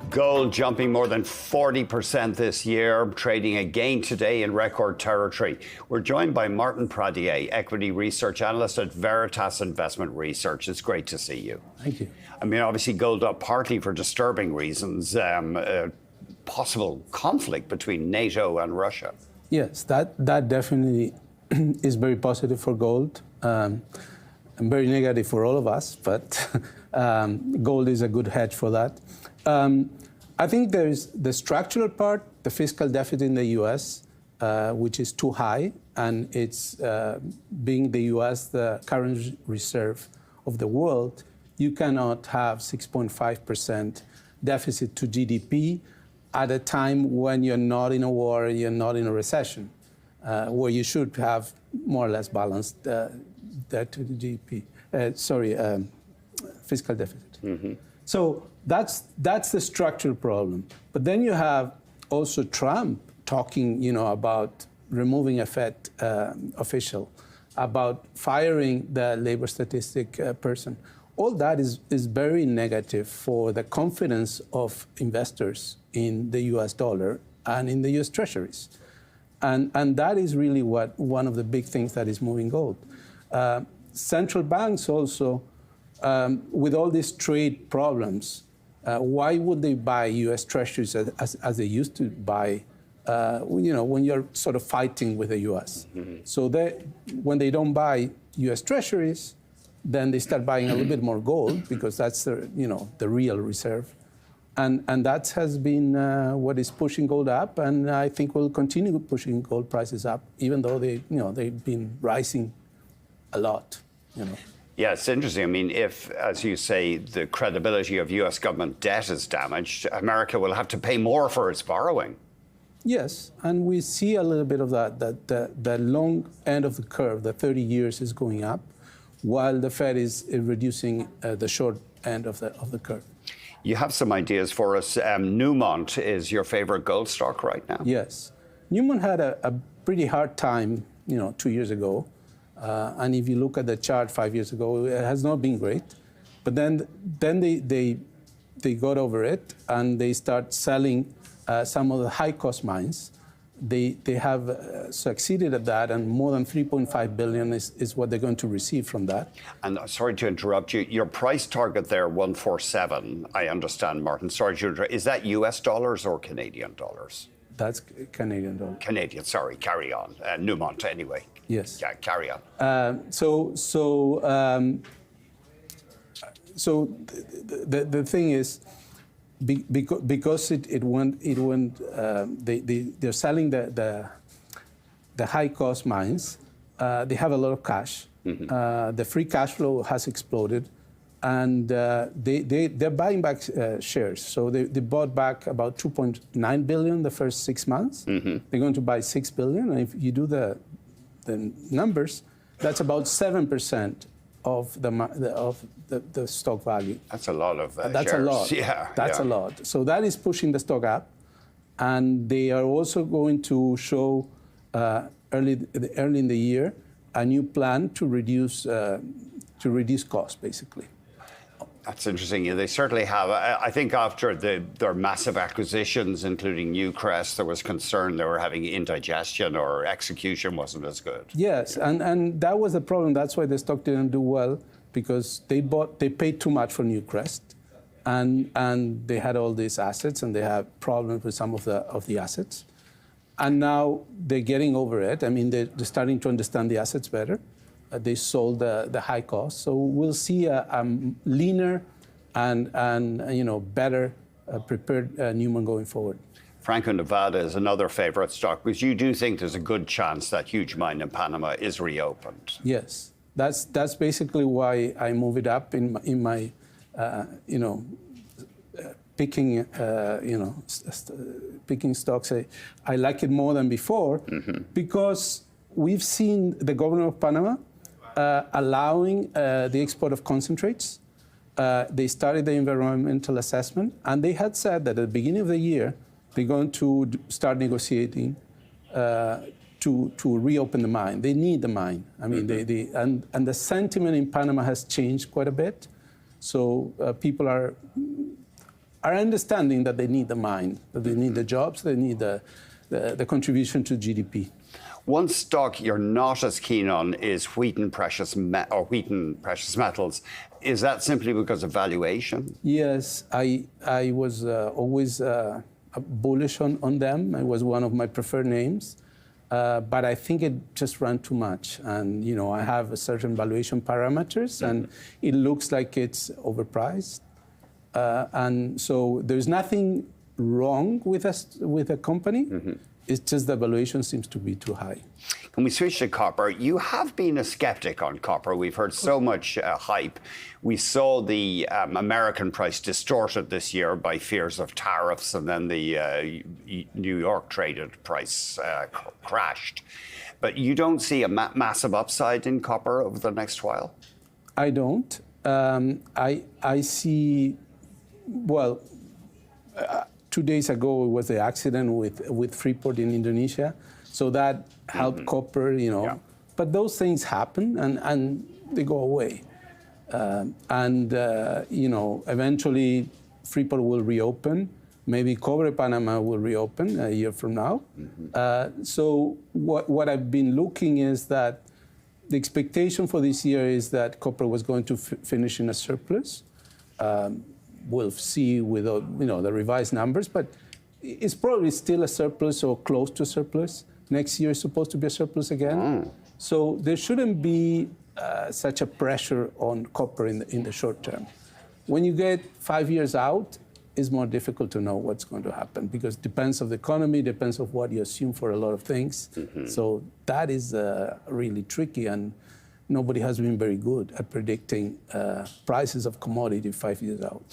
Gold jumping more than 40% this year, trading again today in record territory. We're joined by Martin Pradier, equity research analyst at Veritas Investment Research. It's great to see you. Thank you. I mean, obviously gold up partly for disturbing reasons, possible conflict between NATO and Russia. Yes, that definitely is very positive for gold. And very negative for all of us, but gold is a good hedge for that. I think there's the structural part, the fiscal deficit in the U.S., which is too high, and it's being the U.S. the current reserve of the world. You cannot have 6.5% deficit to GDP at a time when you're not in a war and you're not in a recession, where you should have more or less balanced debt to the GDP. Fiscal deficit. Mm-hmm. So that's the structural problem. But then you have also Trump talking, about removing a Fed official, about firing the labor statistic person. All that is very negative for the confidence of investors in the U.S. dollar and in the U.S. treasuries. And that is really one of the big things that is moving gold. Central banks also, with all these trade problems, why would they buy U.S. treasuries as they used to buy, when you're sort of fighting with the U.S.? Mm-hmm. So when they don't buy U.S. treasuries, then they start buying a little bit more gold because that's the real reserve. And that has been what is pushing gold up, and I think will continue pushing gold prices up, even though they've been rising a lot. Yeah, it's interesting. I mean, if, as you say, the credibility of U.S. government debt is damaged, America will have to pay more for its borrowing. Yes, and we see a little bit of that the long end of the curve, the 30 years, is going up, while the Fed is reducing the short end of the curve. You have some ideas for us. Newmont is your favorite gold stock right now. Yes. Newmont had a pretty hard time, 2 years ago. And if you look at the chart 5 years ago, it has not been great. But then they got over it, and they start selling some of the high-cost mines. They have succeeded at that, and more than $3.5 billion is what they're going to receive from that. And sorry to interrupt you. Your price target there, 147, I understand, Martin. Sorry to interrupt. Is that US dollars or Canadian dollars? That's Canadian dollars. Canadian, sorry. Carry on. Newmont, anyway. Yes. Yeah, carry on. The thing is, because it went. They're selling the high cost mines. They have a lot of cash. Mm-hmm. The free cash flow has exploded, and they're buying back shares. So they bought back about $2.9 billion the first 6 months. Mm-hmm. They're going to buy $6 billion, and if you do the numbers, that's about 7% of the stock value. That's a lot of that's shares. A lot. Yeah, that's a lot. So that is pushing the stock up, and they are also going to show early in the year a new plan to reduce costs, basically. That's interesting. They certainly have. I think after their massive acquisitions, including Newcrest, there was concern they were having indigestion or execution wasn't as good. Yes, and that was the problem. That's why the stock didn't do well, because they paid too much for Newcrest, and they had all these assets, and they have problems with some of the assets. And now they're getting over it. I mean, they're starting to understand the assets better. They sold the high cost, so we'll see a leaner and better prepared Newmont going forward. Franco-Nevada is another favorite stock, because you do think there's a good chance that huge mine in Panama is reopened. Yes, that's basically why I move it up in my picking stocks. I like it more than before, mm-hmm. because we've seen the governor of Panama allowing the export of concentrates. They started the environmental assessment, and they had said that at the beginning of the year, they're going to start negotiating to reopen the mine. They need the mine. I mean, mm-hmm. and the sentiment in Panama has changed quite a bit. So people are are understanding that they need the mine, that they need the jobs, they need the contribution to GDP. One stock you're not as keen on is Wheaton Precious Metals. Is that simply because of valuation? Yes, I was always bullish on them. It was one of my preferred names. But I think it just ran too much. And, I have a certain valuation parameters, and it looks like it's overpriced. And so there's nothing wrong with a company. It's just the valuation seems to be too high. Can we switch to copper? You have been a skeptic on copper. We've heard so much hype. We saw the American price distorted this year by fears of tariffs, and then the New York traded price crashed. But you don't see a massive upside in copper over the next while? I don't. I see, well, 2 days ago, it was the accident with Freeport in Indonesia. So that helped copper, Yeah. But those things happen and they go away. Eventually Freeport will reopen. Maybe Cobre Panama will reopen a year from now. So what I've been looking is that the expectation for this year is that copper was going to finish in a surplus. We'll see with the revised numbers, but it's probably still a surplus or close to surplus. Next year is supposed to be a surplus again. So there shouldn't be such a pressure on copper in the short term. When you get 5 years out, it's more difficult to know what's going to happen because it depends on the economy, depends on what you assume for a lot of things. So that is really tricky, and nobody has been very good at predicting prices of commodity 5 years out.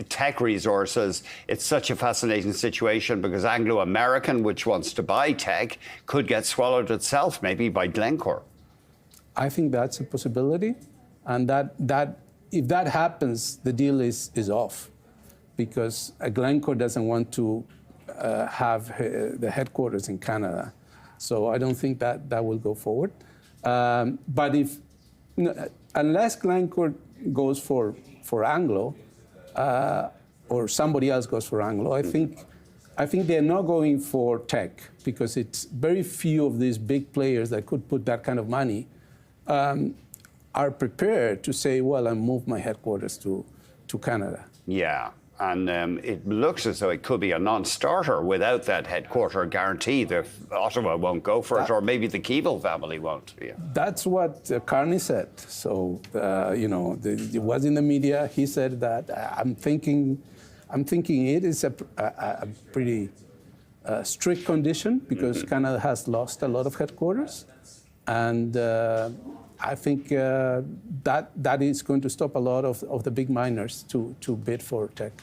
Teck Resources, it's such a fascinating situation because Anglo American, which wants to buy Teck, could get swallowed itself, maybe by Glencore. I think that's a possibility, and that if that happens, the deal is off, because Glencore doesn't want to have the headquarters in Canada. So I don't think that will go forward. But unless Glencore goes for Anglo, or somebody else goes for Anglo, I think they're not going for Teck, because it's very few of these big players that could put that kind of money are prepared to say, well, I move my headquarters to Canada. Yeah. And it looks as though it could be a non-starter without that headquarter guarantee. The Ottawa won't go for it, or maybe the Keevil family won't. Yeah. That's what Carney said. So, it was in the media. He said that. I'm thinking it is a pretty strict condition because Canada has lost a lot of headquarters. And I think that is going to stop a lot of the big miners to bid for Teck.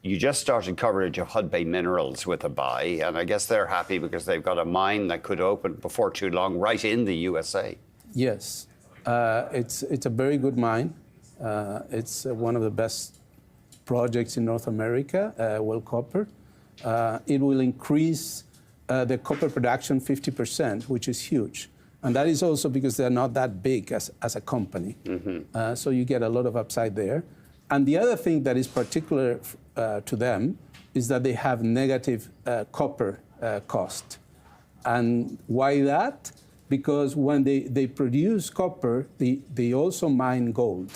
You just started coverage of Hudbay Minerals with a buy, and I guess they're happy because they've got a mine that could open before too long right in the USA. Yes, it's a very good mine. It's one of the best projects in North America, well copper. It will increase the copper production 50%, which is huge. And that is also because they're not that big as a company. So you get a lot of upside there. And the other thing that is particular to them is that they have negative copper cost. And why that? Because when they produce copper, they also mine gold.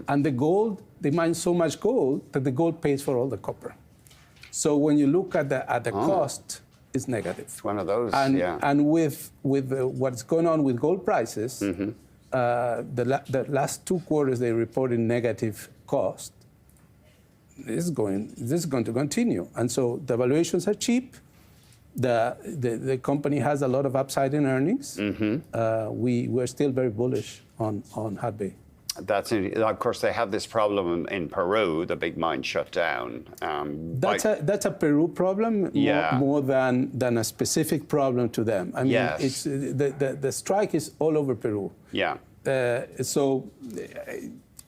And the gold, they mine so much gold that the gold pays for all the copper. So when you look at the cost, it's negative. It's one of those, And with what's going on with gold prices, the last 2 quarters they reported negative cost. This is going to continue. And so the valuations are cheap. The company has a lot of upside in earnings. We're still very bullish on Hudbay. Of course, they have this problem in Peru. The big mine shut down. That's a Peru problem more than a specific problem to them. I mean, it's the strike is all over Peru. So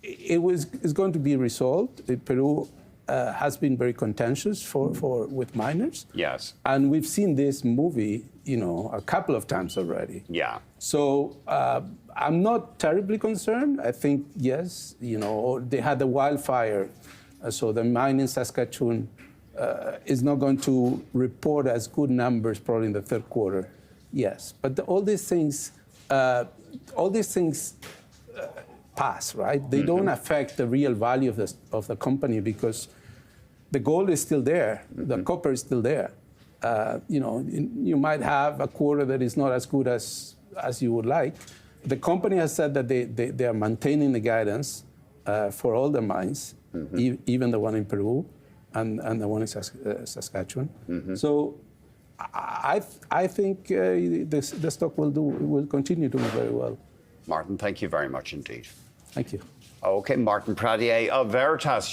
it's going to be resolved. Peru has been very contentious with miners. And we've seen this movie, a couple of times already. So I'm not terribly concerned. I think, yes, they had the wildfire So the mine in Saskatchewan is not going to report as good numbers probably in the third quarter. Yes, but all these things pass, right? They don't affect the real value of the company because the gold is still there, the copper is still there. You might have a quarter that is not as good as you would like. The company has said that they are maintaining the guidance for all the mines, even the one in Peru and the one in Saskatchewan. So I think the stock will continue to do very well. Martin, thank you very much indeed. Thank you. Okay, Martin Pradier of Veritas.